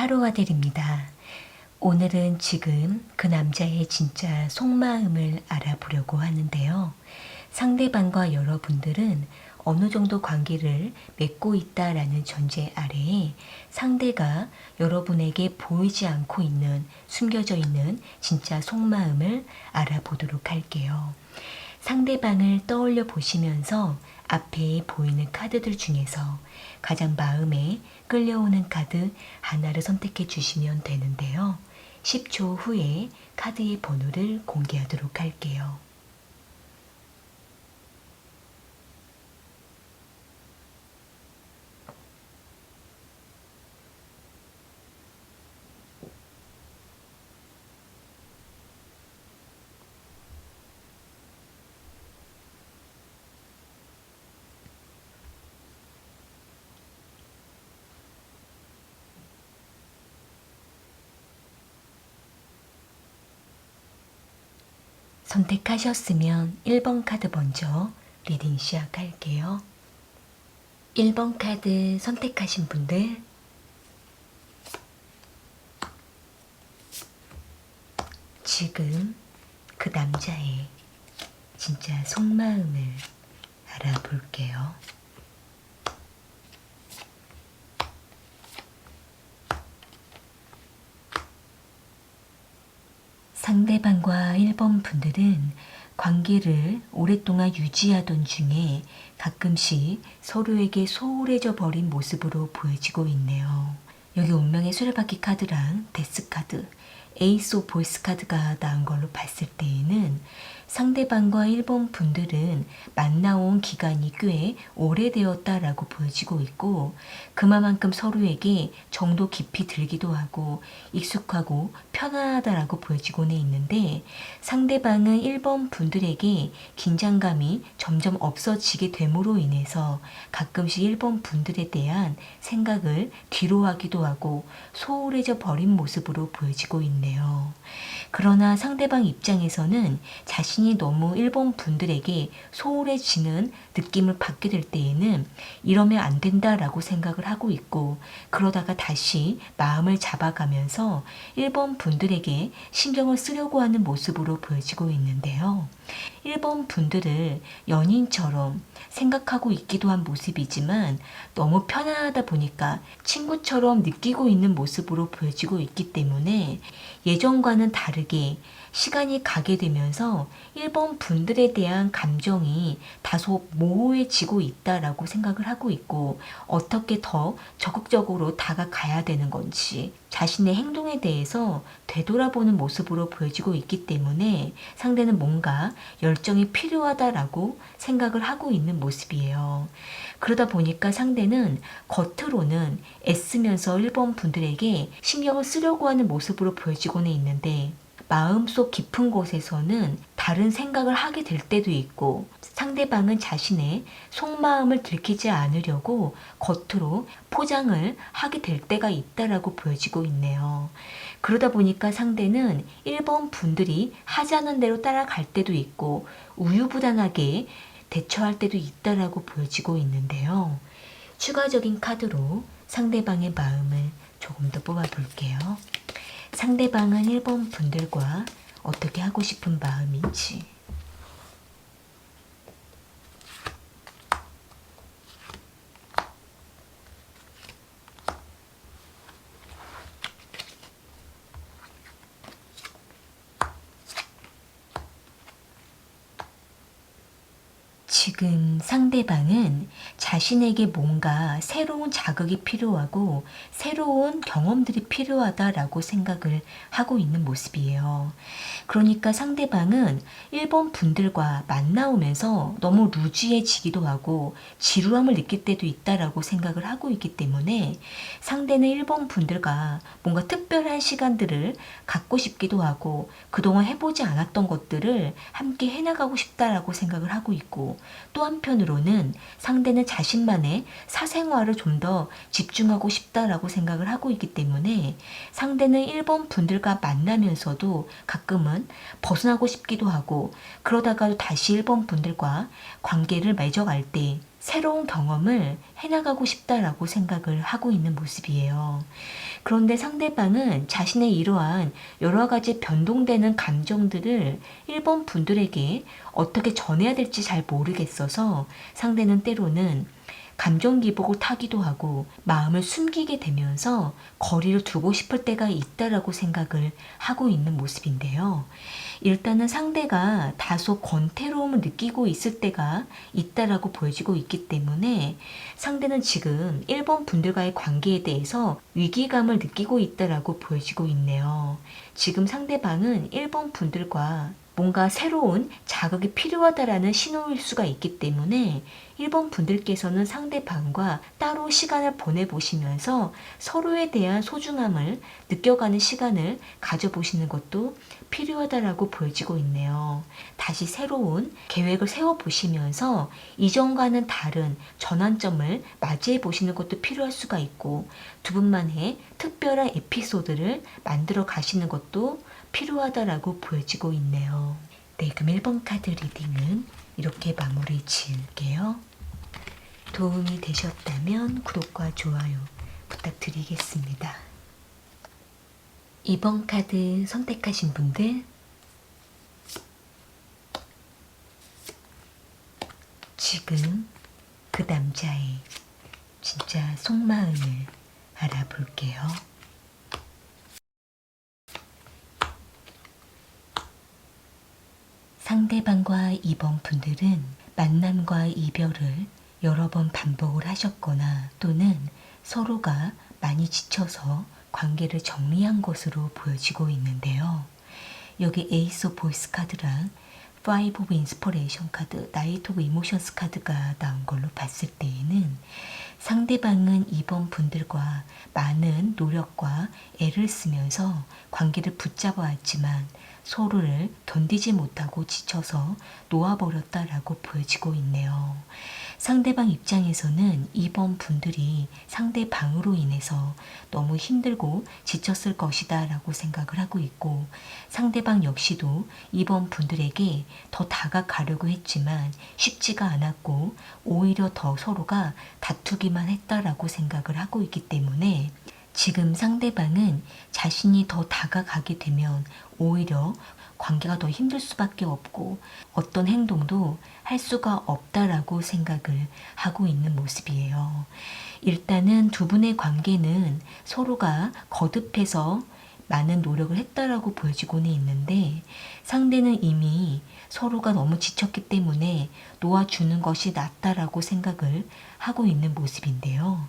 타로아들입니다. 오늘은 지금 그 남자의 진짜 속마음을 알아보려고 하는데요. 상대방과 여러분들은 어느 정도 관계를 맺고 있다라는 전제 아래에 상대가 여러분에게 보이지 않고 있는, 숨겨져 있는 진짜 속마음을 알아보도록 할게요. 상대방을 떠올려 보시면서 앞에 보이는 카드들 중에서 가장 마음에 끌려오는 카드 하나를 선택해 주시면 되는데요. 10초 후에 카드의 번호를 공개하도록 할게요. 선택하셨으면 1번 카드 먼저 리딩 시작할게요. 1번 카드 선택하신 분들 지금 그 남자의 진짜 속마음을 알아볼게요. 상대방과 1번 분들은 관계를 오랫동안 유지하던 중에 가끔씩 서로에게 소홀해져 버린 모습으로 보여지고 있네요. 여기 운명의 수레바퀴 카드랑 데스 카드, 에이스 오브 보이스 카드가 나온 걸로 봤을 때에는 상대방과 1번 분들은 만나온 기간이 꽤 오래되었다라고 보여지고 있고 그만큼 서로에게 정도 깊이 들기도 하고 익숙하고 편안하다라고 보여지고는 있는데 상대방은 1번 분들에게 긴장감이 점점 없어지게 됨으로 인해서 가끔씩 1번 분들에 대한 생각을 뒤로 하기도 하고 소홀해져 버린 모습으로 보여지고 있네요. 그러나 상대방 입장에서는 자신이 너무 1번 분들에게 소홀해지는 느낌을 받게 될 때에는 이러면 안 된다라고 생각을 하고 있고 그러다가 다시 마음을 잡아가면서 1번 분들에게 신경을 쓰려고 하는 모습으로 보여지고 있는데요. 1번 분들을 연인처럼 생각하고 있기도 한 모습이지만 너무 편안하다 보니까 친구처럼 느끼고 있는 모습으로 보여지고 있기 때문에 예전과는 다르게 시간이 가게 되면서 1번 분들에 대한 감정이 다소 모호해지고 있다라고 생각을 하고 있고 어떻게 더 적극적으로 다가가야 되는 건지 자신의 행동에 대해서 되돌아보는 모습으로 보여지고 있기 때문에 상대는 뭔가 열정이 필요하다라고 생각을 하고 있는 모습이에요. 그러다 보니까 상대는 겉으로는 애쓰면서 1번 분들에게 신경을 쓰려고 하는 모습으로 보여지고는 있는데 마음속 깊은 곳에서는 다른 생각을 하게 될 때도 있고 상대방은 자신의 속마음을 들키지 않으려고 겉으로 포장을 하게 될 때가 있다라고 보여지고 있네요. 그러다 보니까 상대는 1번 분들이 하자는 대로 따라갈 때도 있고 우유부단하게 대처할 때도 있다라고 보여지고 있는데요. 추가적인 카드로 상대방의 마음을 조금 더 뽑아볼게요. 상대방은 1번 분들과 어떻게 하고 싶은 마음인지 지금 상대방은 자신에게 뭔가 새로운 자극이 필요하고 새로운 경험들이 필요하다라고 생각을 하고 있는 모습이에요. 그러니까 상대방은 1번 분들과 만나오면서 너무 루즈해지기도 하고 지루함을 느낄 때도 있다라고 생각을 하고 있기 때문에 상대는 1번 분들과 뭔가 특별한 시간들을 갖고 싶기도 하고 그동안 해보지 않았던 것들을 함께 해나가고 싶다라고 생각을 하고 있고 또 한편으로는 상대는 자신만의 사생활을 좀 더 집중하고 싶다라고 생각을 하고 있기 때문에 상대는 1번 분들과 만나면서도 가끔은 벗어나고 싶기도 하고 그러다가도 다시 1번 분들과 관계를 맺어갈 때 새로운 경험을 해나가고 싶다라고 생각을 하고 있는 모습이에요. 그런데 상대방은 자신의 이러한 여러 가지 변동되는 감정들을 1번 분들에게 어떻게 전해야 될지 잘 모르겠어서 상대는 때로는 감정 기복을 타기도 하고 마음을 숨기게 되면서 거리를 두고 싶을 때가 있다라고 생각을 하고 있는 모습인데요. 일단은 상대가 다소 권태로움을 느끼고 있을 때가 있다라고 보여지고 있기 때문에 상대는 지금 1번 분들과의 관계에 대해서 위기감을 느끼고 있다라고 보여지고 있네요. 지금 상대방은 1번 분들과 뭔가 새로운 자극이 필요하다라는 신호일 수가 있기 때문에 1번 분들께서는 상대방과 따로 시간을 보내보시면서 서로에 대한 소중함을 느껴가는 시간을 가져보시는 것도 필요하다라고 보여지고 있네요. 다시 새로운 계획을 세워보시면서 이전과는 다른 전환점을 맞이해 보시는 것도 필요할 수가 있고 두 분만의 특별한 에피소드를 만들어 가시는 것도 필요하다라고 보여지고 있네요. 네, 그럼 1번 카드 리딩은 이렇게 마무리 지을게요. 도움이 되셨다면 구독과 좋아요 부탁드리겠습니다. 2번 카드 선택하신 분들 지금 그 남자의 진짜 속마음을 알아볼게요. 상대방과 2번 분들은 만남과 이별을 여러 번 반복을 하셨거나 또는 서로가 많이 지쳐서 관계를 정리한 것으로 보여지고 있는데요. 여기 에이스 오브 보이스 카드랑 파이브 오브 인스퍼레이션 카드, 나이트 오브 이모션스 카드가 나온 걸로 봤을 때에는 상대방은 2번 분들과 많은 노력과 애를 쓰면서 관계를 붙잡아 왔지만 서로를 견디지 못하고 지쳐서 놓아버렸다라고 보여지고 있네요. 상대방 입장에서는 2번 분들이 상대방으로 인해서 너무 힘들고 지쳤을 것이다 라고 생각을 하고 있고 상대방 역시도 2번 분들에게 더 다가가려고 했지만 쉽지가 않았고 오히려 더 서로가 다투기만 했다라고 생각을 하고 있기 때문에 지금 상대방은 자신이 더 다가가게 되면 오히려 관계가 더 힘들 수밖에 없고 어떤 행동도 할 수가 없다라고 생각을 하고 있는 모습이에요. 일단은 두 분의 관계는 서로가 거듭해서 많은 노력을 했다라고 보여지고는 있는데 상대는 이미 서로가 너무 지쳤기 때문에 놓아주는 것이 낫다라고 생각을 하고 있는 모습인데요.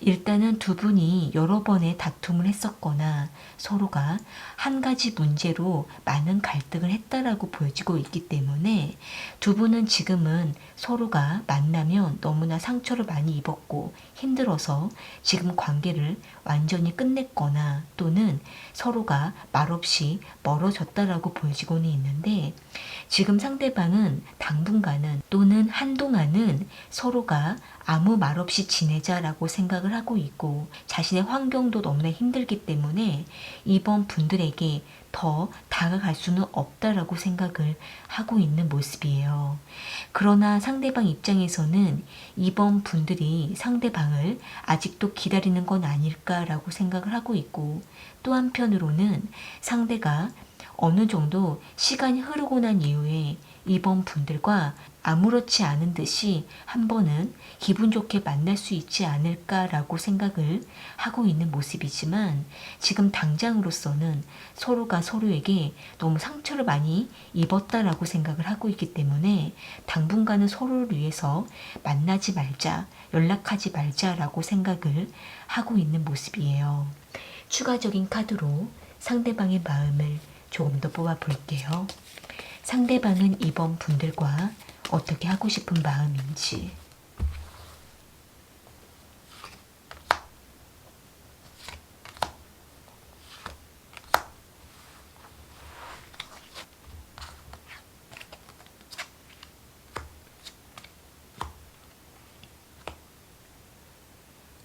일단은 두 분이 여러 번의 다툼을 했었거나 서로가 한 가지 문제로 많은 갈등을 했다라고 보여지고 있기 때문에 두 분은 지금은 서로가 만나면 너무나 상처를 많이 입었고 힘들어서 지금 관계를 완전히 끝냈거나 또는 서로가 말없이 멀어졌다라고 보여지고는 있는데 지금 상대방은 당분간은 또는 한동안은 서로가 아무 말 없이 지내자라고 생각을 하고 있고 자신의 환경도 너무나 힘들기 때문에 이번 분들에게 더 다가갈 수는 없다라고 생각을 하고 있는 모습이에요. 그러나 상대방 입장에서는 이번 분들이 상대방을 아직도 기다리는 건 아닐까라고 생각을 하고 있고 또 한편으로는 상대가 어느 정도 시간이 흐르고 난 이후에 이번 분들과 아무렇지 않은 듯이 한 번은 기분 좋게 만날 수 있지 않을까라고 생각을 하고 있는 모습이지만 지금 당장으로서는 서로가 서로에게 너무 상처를 많이 입었다라고 생각을 하고 있기 때문에 당분간은 서로를 위해서 만나지 말자, 연락하지 말자라고 생각을 하고 있는 모습이에요. 추가적인 카드로 상대방의 마음을 조금 더 뽑아볼게요. 상대방은 이번 분들과 어떻게 하고 싶은 마음인지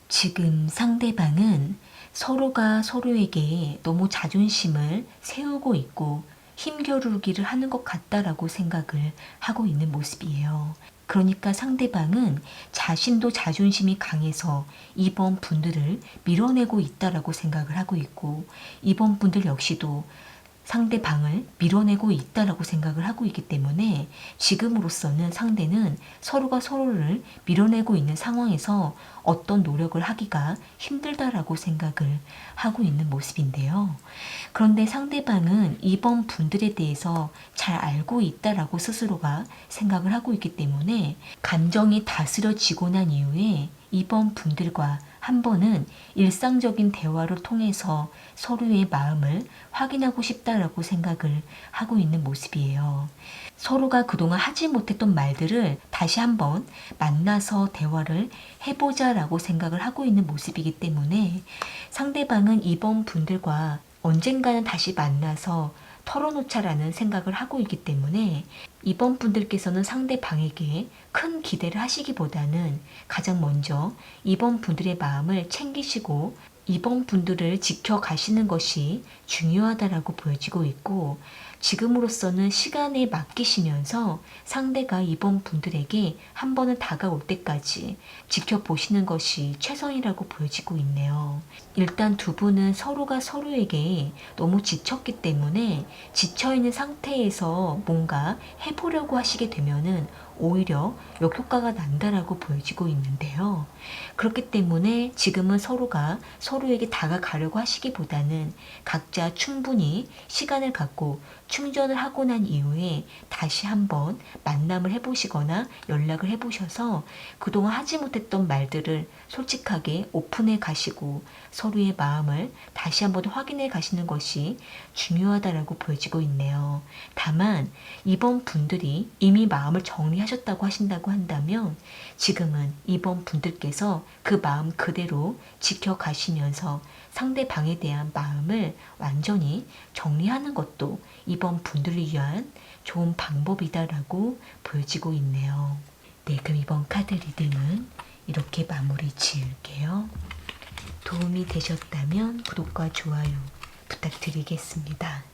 지금 상대방은 서로가 서로에게 너무 자존심을 세우고 있고 힘겨루기를 하는 것 같다라고 생각을 하고 있는 모습이에요. 그러니까 상대방은 자신도 자존심이 강해서 이번 분들을 밀어내고 있다라고 생각을 하고 있고, 이번 분들 역시도 상대방을 밀어내고 있다라고 생각을 하고 있기 때문에 지금으로서는 상대는 서로가 서로를 밀어내고 있는 상황에서 어떤 노력을 하기가 힘들다라고 생각을 하고 있는 모습인데요. 그런데 상대방은 이번 분들에 대해서 잘 알고 있다라고 스스로가 생각을 하고 있기 때문에 감정이 다스려지고 난 이후에 이번 분들과 한 번은 일상적인 대화를 통해서 서로의 마음을 확인하고 싶다라고 생각을 하고 있는 모습이에요. 서로가 그동안 하지 못했던 말들을 다시 한번 만나서 대화를 해보자라고 생각을 하고 있는 모습이기 때문에 상대방은 이번 분들과 언젠가는 다시 만나서 털어놓자라는 생각을 하고 있기 때문에 이번 분들께서는 상대방에게 큰 기대를 하시기보다는 가장 먼저 이번 분들의 마음을 챙기시고 이번 분들을 지켜가시는 것이 중요하다라고 보여지고 있고, 지금으로서는 시간에 맡기시면서 상대가 이번 분들에게 한 번은 다가올 때까지 지켜보시는 것이 최선이라고 보여지고 있네요. 일단 두 분은 서로가 서로에게 너무 지쳤기 때문에 지쳐있는 상태에서 뭔가 해보려고 하시게 되면은 오히려 역효과가 난다라고 보여지고 있는데요. 그렇기 때문에 지금은 서로가 서로에게 다가가려고 하시기보다는 각자 충분히 시간을 갖고 충전을 하고 난 이후에 다시 한번 만남을 해보시거나 연락을 해보셔서 그동안 하지 못했던 말들을 솔직하게 오픈해 가시고 서로의 마음을 다시 한번 확인해 가시는 것이 중요하다라고 보여지고 있네요. 다만 이번 분들이 이미 마음을 정리하셨다고 하신다고 한다면 지금은 이번 분들께서 그 마음 그대로 지켜가시면서 상대방에 대한 마음을 완전히 정리하는 것도 이번 분들을 위한 좋은 방법이다라고 보여지고 있네요. 네, 그럼 이번 카드 리딩은 이렇게 마무리 지을게요. 도움이 되셨다면 구독과 좋아요 부탁드리겠습니다.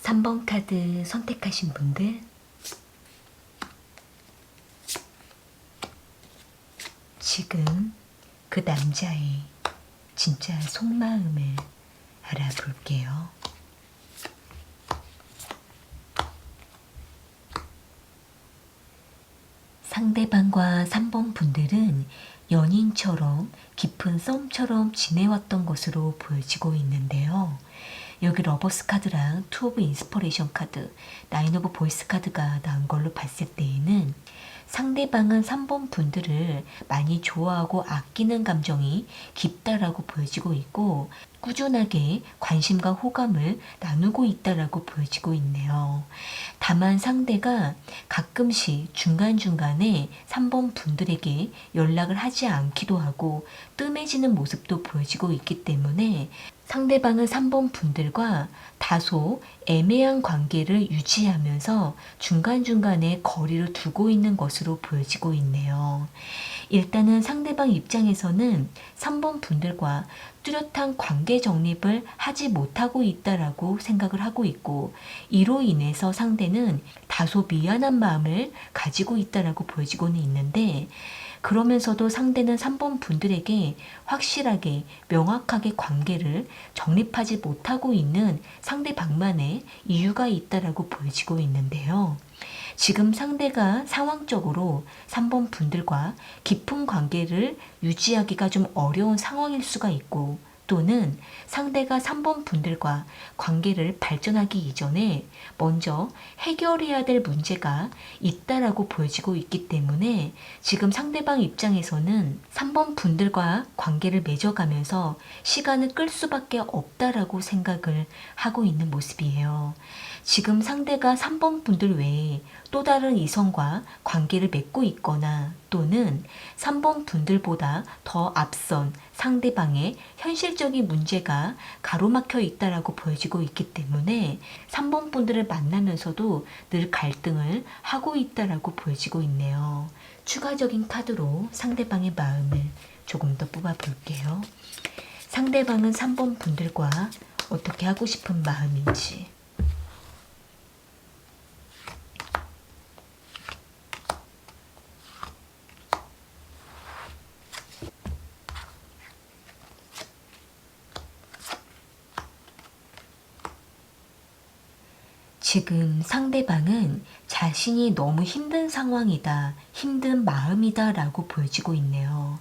3번 카드 선택하신 분들, 지금 그 남자의 진짜 속마음을 알아볼게요. 상대방과 3번 분들은 연인처럼 깊은 썸처럼 지내왔던 것으로 보여지고 있는데요. 여기 러버스 카드랑 투 오브 인스퍼레이션 카드, 나인 오브 보이스 카드가 나온 걸로 봤을 때에는 상대방은 3번 분들을 많이 좋아하고 아끼는 감정이 깊다라고 보여지고 있고 꾸준하게 관심과 호감을 나누고 있다라고 보여지고 있네요. 다만 상대가 가끔씩 중간중간에 3번 분들에게 연락을 하지 않기도 하고 뜸해지는 모습도 보여지고 있기 때문에 상대방은 3번 분들과 다소 애매한 관계를 유지하면서 중간중간에 거리를 두고 있는 것으로 보여지고 있네요. 일단은 상대방 입장에서는 3번 분들과 뚜렷한 관계 정립을 하지 못하고 있다라고 생각을 하고 있고 이로 인해서 상대는 다소 미안한 마음을 가지고 있다라고 보여지고는 있는데 그러면서도 상대는 3번 분들에게 확실하게 명확하게 관계를 정립하지 못하고 있는 상대방만의 이유가 있다라고 보여지고 있는데요. 지금 상대가 상황적으로 3번 분들과 깊은 관계를 유지하기가 좀 어려운 상황일 수가 있고 또는 상대가 3번 분들과 관계를 발전하기 이전에 먼저 해결해야 될 문제가 있다라고 보여지고 있기 때문에 지금 상대방 입장에서는 3번 분들과 관계를 맺어가면서 시간을 끌 수밖에 없다라고 생각을 하고 있는 모습이에요. 지금 상대가 3번 분들 외에 또 다른 이성과 관계를 맺고 있거나 또는 3번 분들보다 더 앞선 상대방의 현실적인 문제가 가로막혀 있다라고 보여지고 있기 때문에 3번 분들을 만나면서도 늘 갈등을 하고 있다라고 보여지고 있네요. 추가적인 카드로 상대방의 마음을 조금 더 뽑아 볼게요. 상대방은 3번 분들과 어떻게 하고 싶은 마음인지, 지금 상대방은 자신이 너무 힘든 상황이다, 힘든 마음이다 라고 보여지고 있네요.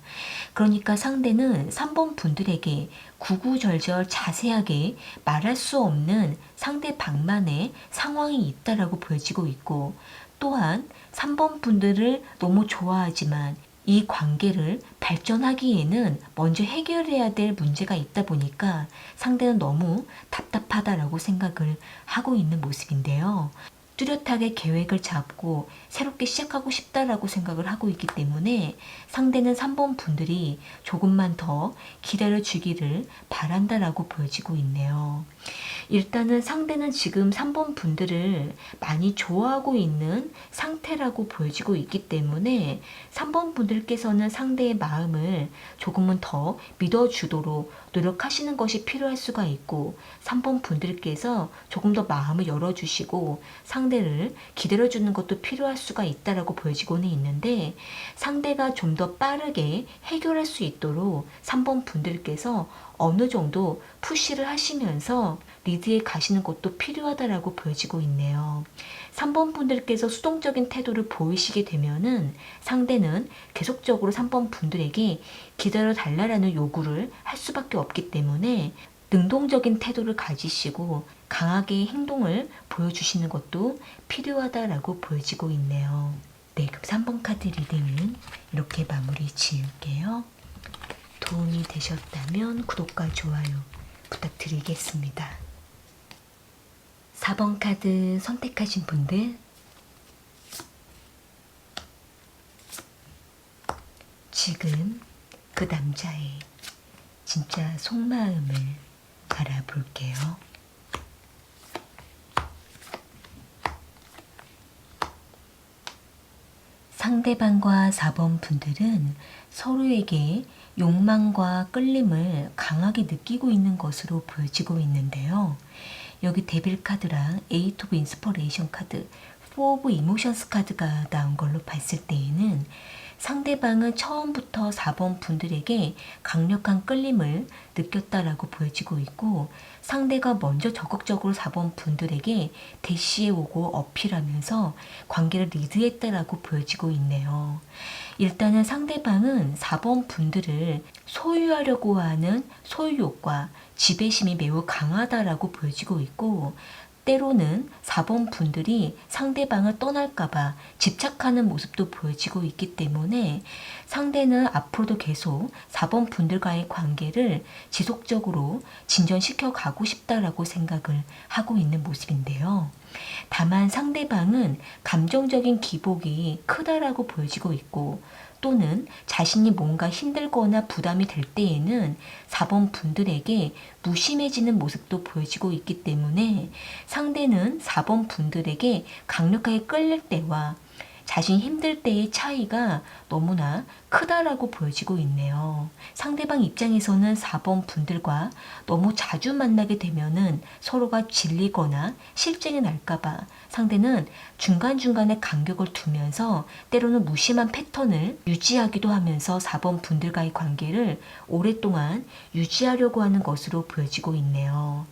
그러니까 상대는 3번 분들에게 구구절절 자세하게 말할 수 없는 상대방만의 상황이 있다라고 보여지고 있고, 또한 3번 분들을 너무 좋아하지만 이 관계를 발전하기에는 먼저 해결해야 될 문제가 있다 보니까 상대는 너무 답답하다라고 생각을 하고 있는 모습인데요. 뚜렷하게 계획을 잡고 새롭게 시작하고 싶다라고 생각을 하고 있기 때문에 상대는 3번 분들이 조금만 더 기다려 주기를 바란다라고 보여지고 있네요. 일단은 상대는 지금 3번 분들을 많이 좋아하고 있는 상태라고 보여지고 있기 때문에 3번 분들께서는 상대의 마음을 조금은 더 믿어주도록 노력하시는 것이 필요할 수가 있고, 3번 분들께서 조금 더 마음을 열어주시고 상대를 기다려주는 것도 필요할 수가 있다라고 보여지고는 있는데, 상대가 좀 더 빠르게 해결할 수 있도록 3번 분들께서 어느 정도 푸시를 하시면서 리드에 가시는 것도 필요하다라고 보여지고 있네요. 3번 분들께서 수동적인 태도를 보이시게 되면은 상대는 계속적으로 3번 분들에게 기다려 달라라는 요구를 할 수밖에 없기 때문에 능동적인 태도를 가지시고 강하게 행동을 보여주시는 것도 필요하다라고 보여지고 있네요. 네, 그럼 3번 카드 리딩은 이렇게 마무리 지을게요. 도움이 되셨다면 구독과 좋아요 부탁드리겠습니다. 4번 카드 선택하신 분들, 지금 그 남자의 진짜 속마음을 알아볼게요. 상대방과 4번 분들은 서로에게 욕망과 끌림을 강하게 느끼고 있는 것으로 보여지고 있는데요. 여기 데빌 카드랑 에이트 오브 인스퍼레이션 카드, 4 오브 이모션스 카드가 나온 걸로 봤을 때에는 상대방은 처음부터 4번 분들에게 강력한 끌림을 느꼈다라고 보여지고 있고, 상대가 먼저 적극적으로 4번 분들에게 대시해오고 어필하면서 관계를 리드했다라고 보여지고 있네요. 일단은 상대방은 4번 분들을 소유하려고 하는 소유욕과 지배심이 매우 강하다라고 보여지고 있고, 때로는 4번 분들이 상대방을 떠날까봐 집착하는 모습도 보여지고 있기 때문에 상대는 앞으로도 계속 4번 분들과의 관계를 지속적으로 진전시켜 가고 싶다라고 생각을 하고 있는 모습인데요. 다만 상대방은 감정적인 기복이 크다라고 보여지고 있고, 또는 자신이 뭔가 힘들거나 부담이 될 때에는 4번 분들에게 무심해지는 모습도 보여지고 있기 때문에 상대는 4번 분들에게 강력하게 끌릴 때와 자신이 힘들 때의 차이가 너무나 크다라고 보여지고 있네요. 상대방 입장에서는 4번 분들과 너무 자주 만나게 되면은 서로가 질리거나 실증이 날까봐 상대는 중간중간에 간격을 두면서 때로는 무심한 패턴을 유지하기도 하면서 4번 분들과의 관계를 오랫동안 유지하려고 하는 것으로 보여지고 있네요.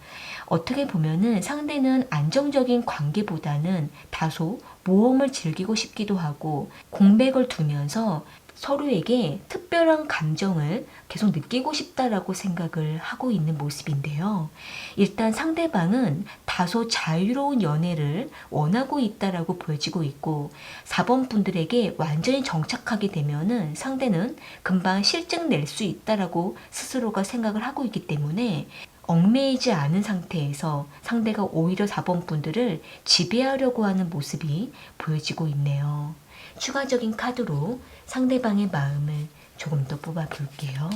어떻게 보면은 상대는 안정적인 관계보다는 다소 모험을 즐기고 싶기도 하고 공백을 두면서 서로에게 특별한 감정을 계속 느끼고 싶다라고 생각을 하고 있는 모습인데요. 일단 상대방은 다소 자유로운 연애를 원하고 있다라고 보여지고 있고, 4번 분들에게 완전히 정착하게 되면은 상대는 금방 실증 낼 수 있다라고 스스로가 생각을 하고 있기 때문에 얽매이지 않은 상태에서 상대가 오히려 4번 분들을 지배하려고 하는 모습이 보여지고 있네요. 추가적인 카드로 상대방의 마음을 조금 더 뽑아볼게요.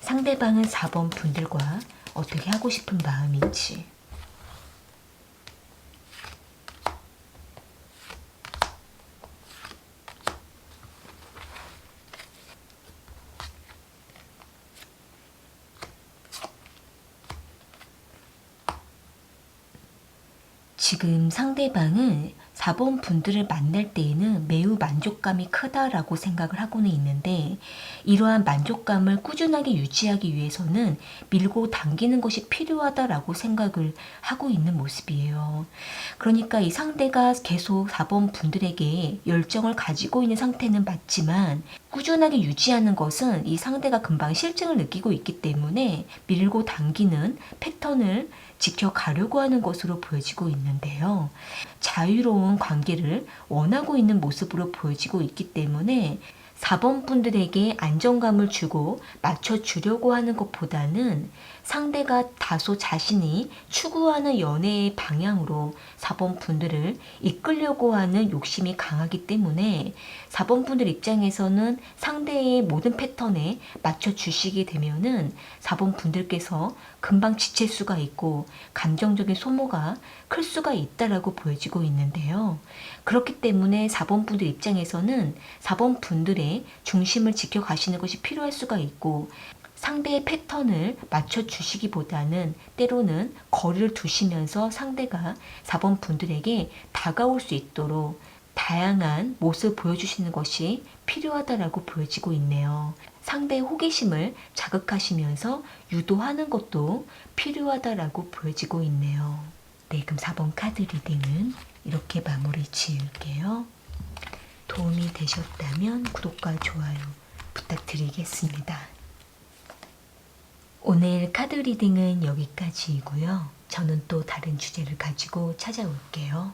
상대방은 4번 분들과 어떻게 하고 싶은 마음인지. 지금 상대방은 4번 분들을 만날 때에는 매우 만족감이 크다라고 생각을 하고는 있는데, 이러한 만족감을 꾸준하게 유지하기 위해서는 밀고 당기는 것이 필요하다라고 생각을 하고 있는 모습이에요. 그러니까 이 상대가 계속 4번 분들에게 열정을 가지고 있는 상태는 맞지만, 꾸준하게 유지하는 것은 이 상대가 금방 실증을 느끼고 있기 때문에 밀고 당기는 패턴을 지켜가려고 하는 것으로 보여지고 있는데요. 자유로운 관계를 원하고 있는 모습으로 보여지고 있기 때문에 4번 분들에게 안정감을 주고 맞춰주려고 하는 것보다는 상대가 다소 자신이 추구하는 연애의 방향으로 4번 분들을 이끌려고 하는 욕심이 강하기 때문에 4번 분들 입장에서는 상대의 모든 패턴에 맞춰주시게 되면은 4번 분들께서 금방 지칠 수가 있고 감정적인 소모가 클 수가 있다라고 보여지고 있는데요. 그렇기 때문에 4번 분들 입장에서는 4번 분들의 중심을 지켜가시는 것이 필요할 수가 있고, 상대의 패턴을 맞춰주시기보다는 때로는 거리를 두시면서 상대가 4번 분들에게 다가올 수 있도록 다양한 모습을 보여주시는 것이 필요하다라고 보여지고 있네요. 상대의 호기심을 자극하시면서 유도하는 것도 필요하다라고 보여지고 있네요. 네, 그럼 4번 카드 리딩은 이렇게 마무리 지을게요. 도움이 되셨다면 구독과 좋아요 부탁드리겠습니다. 오늘 카드 리딩은 여기까지이고요. 저는 또 다른 주제를 가지고 찾아올게요.